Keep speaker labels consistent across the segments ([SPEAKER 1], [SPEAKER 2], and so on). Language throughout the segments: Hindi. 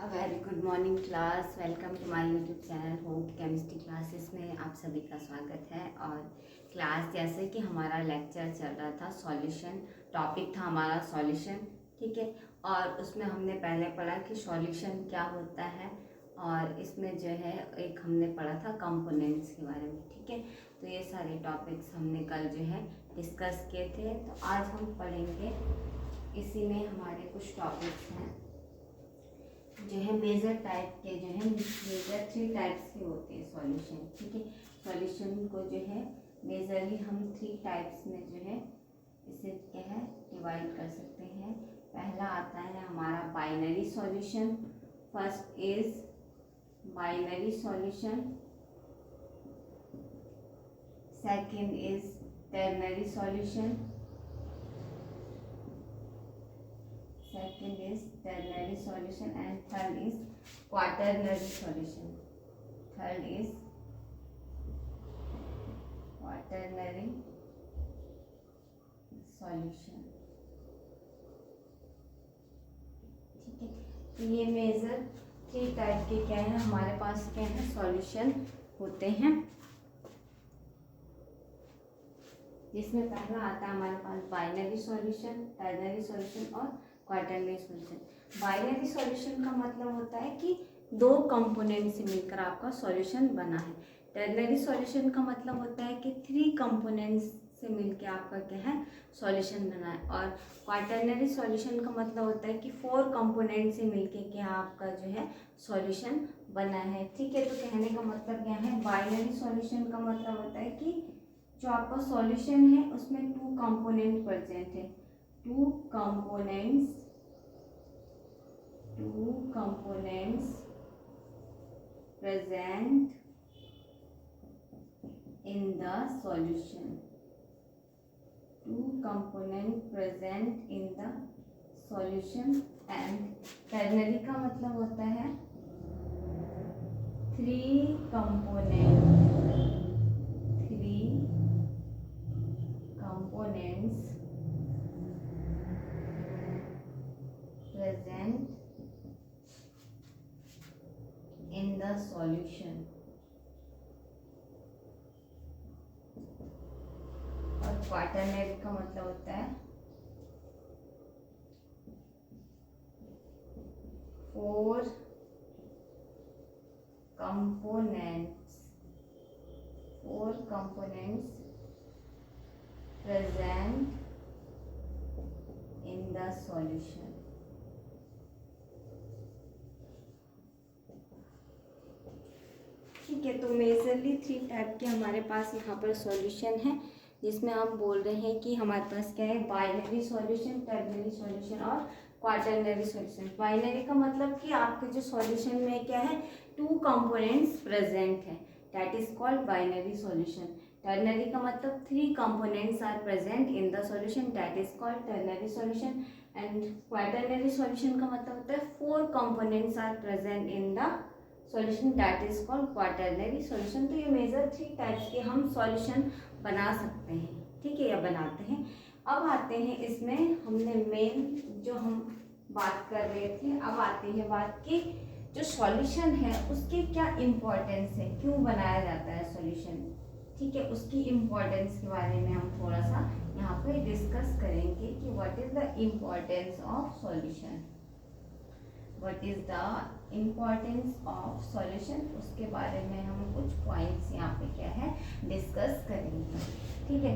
[SPEAKER 1] A very good morning class. Welcome to my YouTube channel hope chemistry classes में आप सभी का स्वागत है। और क्लास जैसे कि हमारा लेक्चर चल रहा था सॉल्यूशन, टॉपिक था हमारा सॉल्यूशन, ठीक है। और उसमें हमने पहले पढ़ा कि सॉल्यूशन क्या होता है, और इसमें जो है एक हमने पढ़ा था कंपोनेंट्स के बारे में, ठीक है। तो ये सारे टॉपिक्स हमने कल जो है डिस्कस किए थे। तो आज हम पढ़ेंगे, इसी में हमारे कुछ टॉपिक्स हैं जो है मेजर टाइप के, जो है मेजर 3 टाइप्स के होते हैं सॉल्यूशन, ठीक है। सॉल्यूशन को जो है मेजरली हम 3 टाइप्स में जो है इसे क्या है डिवाइड कर सकते हैं। पहला आता है हमारा binary solution. First is binary solution, second is ternary solution, second is ternary solution, and third is quaternary solution. Third is quaternary solution, ठीक है। तो ये मेजर 3 टाइप के क्या है हमारे पास, क्या है सॉल्यूशन होते हैं, जिसमें पहला आता है हमारे पास बाइनरी सॉल्यूशन, टर्नरी सॉल्यूशन और क्वाटरनरी सॉल्यूशन। बाइनरी सॉल्यूशन का मतलब होता है कि 2 कंपोनेंट से मिलकर आपका सॉल्यूशन बना है। टर्नरी सॉल्यूशन का मतलब होता है कि 3 कंपोनेंट्स से मिलकर आपका क्या है सॉल्यूशन बना है। और क्वाटरनरी सॉल्यूशन का मतलब होता है कि 4 कंपोनेंट से मिलकर क्या आपका जो है सॉल्यूशन बना है, ठीक है। तो कहने का मतलब क्या है, बाइनरी सॉल्यूशन का मतलब होता है कि जो आपका सॉल्यूशन है उसमें 2 कंपोनेंट प्रेजेंट है, 2 components present in the solution, 2 component present in the solution। and ternary का मतलब होता है 3 components present in the solution। और क्वाटरनरी का मतलब होता है 4 components present in the solution। ठीक है। तो मेजरली 3 टाइप के हमारे पास यहाँ पर सॉल्यूशन है, जिसमें हम बोल रहे हैं कि हमारे पास क्या है बाइनरी सॉल्यूशन, टर्नरी सॉल्यूशन और क्वाटरनरी सॉल्यूशन। बाइनरी का मतलब कि आपके जो सॉल्यूशन में क्या है 2 कंपोनेंट्स प्रेजेंट है, that is called binary solution. Ternary का मतलब 3 components are present in the solution, that is called ternary solution. And quaternary solution का मतलब होता है 4 components are present in the solution, that is called quaternary solution. तो ये मेजर 3 टाइप्स के हम सॉल्यूशन बना सकते हैं, ठीक है, या बनाते हैं। अब आते हैं इसमें, हमने मेन जो हम बात कर रहे थे, अब आती है बात की जो सॉल्यूशन है उसके क्या इम्पोर्टेंस है, क्यों बनाया जाता है सॉल्यूशन, ठीक है। उसकी इम्पोर्टेंस के बारे में हम थोड़ा सा यहाँ पे डिस्कस करेंगे कि what is the importance of solution, what is the importance of solution, उसके बारे में हम कुछ पॉइंट्स यहाँ पे क्या है डिस्कस करेंगे, ठीक है।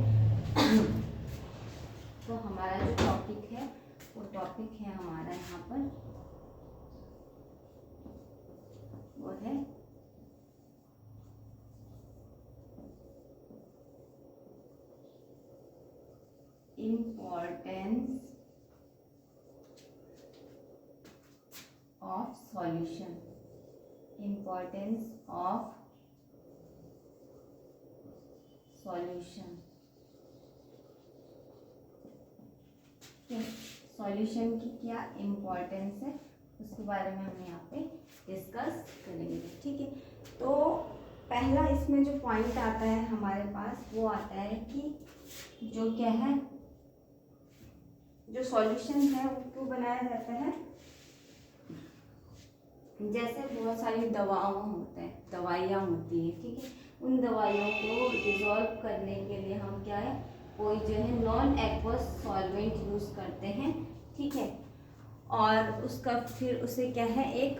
[SPEAKER 1] तो हमारा जो टॉपिक है वो टॉपिक है हमारा यहाँ पर, वो है importance of solution, importance of solution. Solution की क्या इम्पोर्टेंस है उसके बारे में हम यहाँ पे डिस्कस करेंगे, ठीक है। तो पहला इसमें जो पॉइंट आता है हमारे पास वो आता है कि जो क्या है, जो सॉल्यूशन है वो क्यों बनाया जाता है, जैसे बहुत सारी दवाइयाँ होती हैं, ठीक है। उन दवाइयों को डिज़ोल्व करने के लिए हम क्या है, कोई जो है नॉन एक्वस सॉल्वेंट यूज़ करते हैं, ठीक है। और उसका फिर उसे क्या है, एक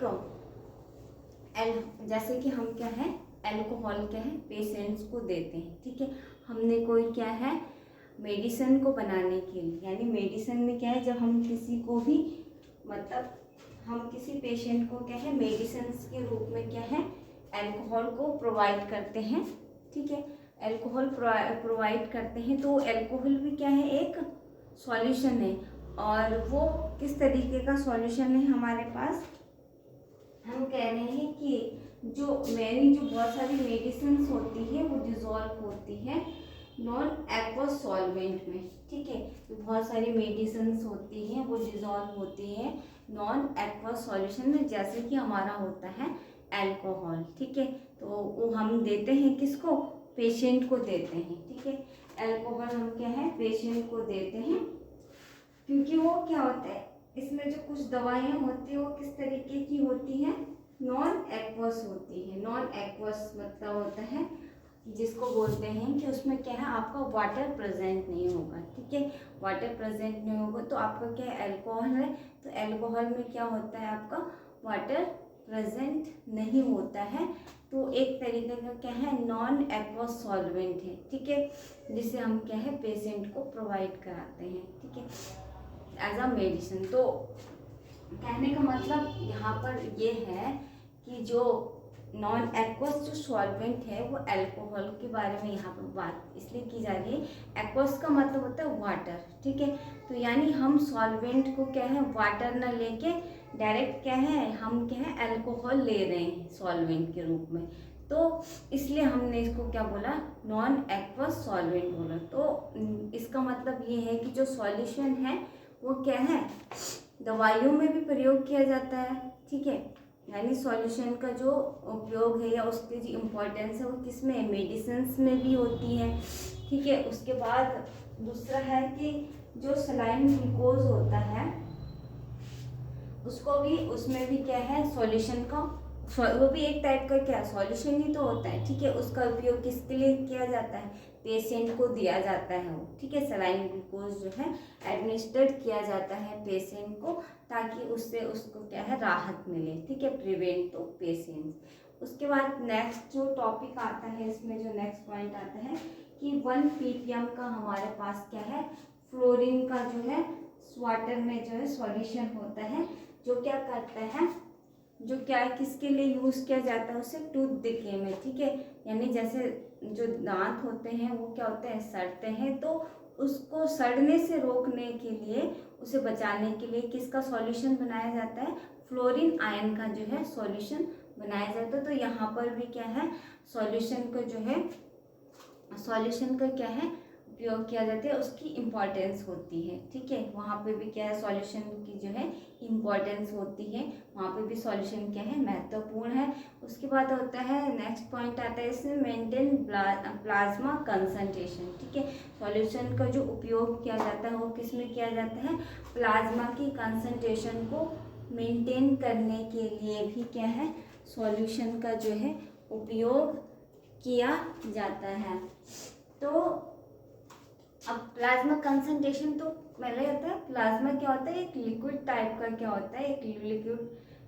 [SPEAKER 1] जैसे कि हम क्या है, अल्कोहल क्या है पेशेंट्स को देते हैं, ठीक है। हमने कोई क्या है मेडिसिन को बनाने के लिए, यानी मेडिसिन में क्या है, जब हम किसी को भी मतलब हम किसी पेशेंट को क्या है मेडिसिन के रूप में क्या है अल्कोहल को प्रोवाइड करते हैं, ठीक है। अल्कोहल प्रोवाइड करते हैं तो अल्कोहल भी क्या है एक सॉल्यूशन है। और वो किस तरीके का सॉल्यूशन है हमारे पास, हम कह रहे हैं कि जो बहुत सारी मेडिसिन होती है वो डिज़ोल्व होती है नॉन एक्वस सॉल्वेंट में, ठीक है। तो बहुत सारी मेडिसिन होती हैं वो डिज़ोल्व होती है नॉन एक्वस सॉल्यूशन में, जैसे कि हमारा होता है अल्कोहल, ठीक है। तो वो हम देते हैं किसको, पेशेंट को देते हैं, ठीक है। अल्कोहल हम क्या है पेशेंट को देते हैं, क्योंकि वो क्या होता है इसमें जो कुछ दवाइयाँ होती है वो किस तरीके की होती है, नॉन एक्वस होती है। नॉन एक्वस मतलब होता है जिसको बोलते हैं कि उसमें क्या है आपका वाटर प्रेजेंट नहीं होगा, ठीक है। वाटर प्रेजेंट नहीं होगा तो आपका क्या है अल्कोहल है, तो अल्कोहल में क्या होता है आपका वाटर प्रेजेंट नहीं होता है, तो एक तरीके का क्या है नॉन एक्वस सॉल्वेंट है, ठीक है, जिसे हम क्या है पेशेंट को प्रोवाइड कराते हैं, ठीक है, एज अ मेडिसिन। तो कहने का मतलब यहाँ पर ये है कि जो नॉन एक्वस जो सॉल्वेंट है वो अल्कोहल के बारे में यहाँ पर बात इसलिए की जा रही है। एक्वस का मतलब होता है वाटर, ठीक है। तो यानी हम सॉल्वेंट को क्या है वाटर ना लेके डायरेक्ट क्या है हम क्या है अल्कोहल ले रहे हैं सॉल्वेंट के रूप में, तो इसलिए हमने इसको क्या बोला नॉन एक्वस सॉल्वेंट बोला। तो इसका मतलब ये है कि जो सॉल्यूशन है वो क्या है दवाइयों में भी प्रयोग किया जाता है, ठीक है। यानी सॉल्यूशन का जो उपयोग है या उसकी जो इम्पोर्टेंस है वो किस में मेडिसिन्स में भी होती है, ठीक है। उसके बाद दूसरा है कि जो सलाइन ग्लूकोज होता है उसको भी उसमें भी क्या है सॉल्यूशन का वो भी एक टाइप का क्या सॉल्यूशन ही तो होता है, ठीक है। उसका उपयोग किसके लिए किया जाता है पेशेंट को दिया जाता है वो, ठीक है। सलाइन ग्लूकोज जो है एडमिनिस्ट्रेट किया जाता है पेशेंट को ताकि उससे उसको क्या है राहत मिले, ठीक है, प्रिवेंट तो पेशेंट। उसके बाद नेक्स्ट जो टॉपिक आता है इसमें जो नेक्स्ट पॉइंट आता है कि 1 ppm का हमारे पास क्या है फ्लोरीन का जो है वाटर में जो है सॉल्यूशन होता है, जो क्या करता है जो क्या है किसके लिए यूज़ किया जाता है उसे टूथ डिके में, ठीक है। यानी जैसे जो दांत होते हैं वो क्या होते हैं सड़ते हैं, तो उसको सड़ने से रोकने के लिए उसे बचाने के लिए किसका सॉल्यूशन बनाया जाता है फ्लोरीन आयन का जो है सॉल्यूशन बनाया जाता है। तो यहाँ पर भी क्या है सॉल्यूशन का जो है सॉल्यूशन का क्या है उपयोग किया जाता है, उसकी इम्पोर्टेंस होती है, ठीक है। वहाँ पे भी क्या है सॉल्यूशन की जो है इम्पोर्टेंस होती है, वहाँ पे भी सॉल्यूशन क्या है महत्वपूर्ण है। उसके बाद होता है नेक्स्ट पॉइंट आता है इसमें मेंटेन प्लाज्मा कंसंट्रेशन, ठीक है। सॉल्यूशन का जो उपयोग किया जाता है वो किस में किया जाता है प्लाज्मा की कंसंट्रेशन को मेंटेन करने के लिए भी क्या है सॉल्यूशन का जो है उपयोग किया जाता है। तो अब प्लाज्मा कंसंट्रेशन तो पहले होता है प्लाज्मा क्या होता है एक लिक्विड टाइप का क्या होता है एक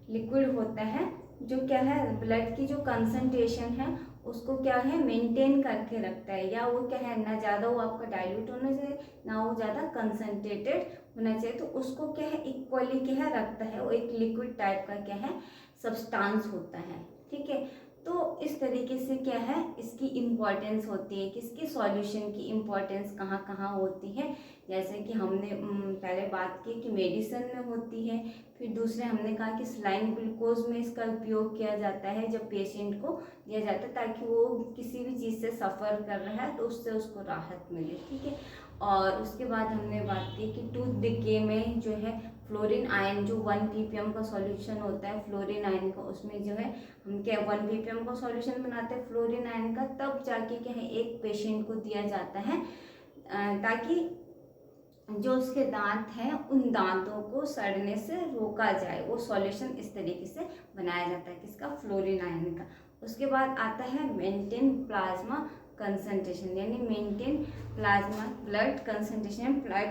[SPEAKER 1] लिक्विड होता है जो क्या है ब्लड की जो कंसंट्रेशन है उसको क्या है मेंटेन करके रखता है, या वो क्या है ना ज़्यादा वो आपका डाइल्यूट होना चाहिए ना वो ज़्यादा कंसंट्रेटेड होना चाहिए, तो उसको क्या है इक्वली क्या है रखता है, वो एक लिक्विड टाइप का क्या है सब्सटेंस होता है, ठीक है। तो इस तरीके से क्या है इसकी इम्पोर्टेंस होती है, किसकी सॉल्यूशन की इम्पोर्टेंस कहाँ कहाँ होती है, जैसे कि हमने पहले बात की कि मेडिसिन में होती है, फिर दूसरे हमने कहा कि सलाइन ग्लूकोज में इसका उपयोग किया जाता है जब पेशेंट को दिया जाता है ताकि वो किसी भी चीज़ से सफ़र कर रहा है तो उससे उसको राहत मिले, ठीक है। और उसके बाद हमने बात की कि टूथ डिके में जो है फ्लोरीन आयन जो 1 ppm का सॉल्यूशन होता है फ्लोरीन आयन का, उसमें जो है हम क्या 1 ppm का सॉल्यूशन बनाते हैं फ्लोरीन आयन का, तब जाके क्या है एक पेशेंट को दिया जाता है ताकि जो उसके दांत हैं उन दांतों को सड़ने से रोका जाए, वो सॉल्यूशन इस तरीके से बनाया जाता है किसका, फ्लोरीन आयन का। उसके बाद आता है मेंटेन प्लाज्मा कंसंट्रेशन, यानी maintain plasma blood concentration, blood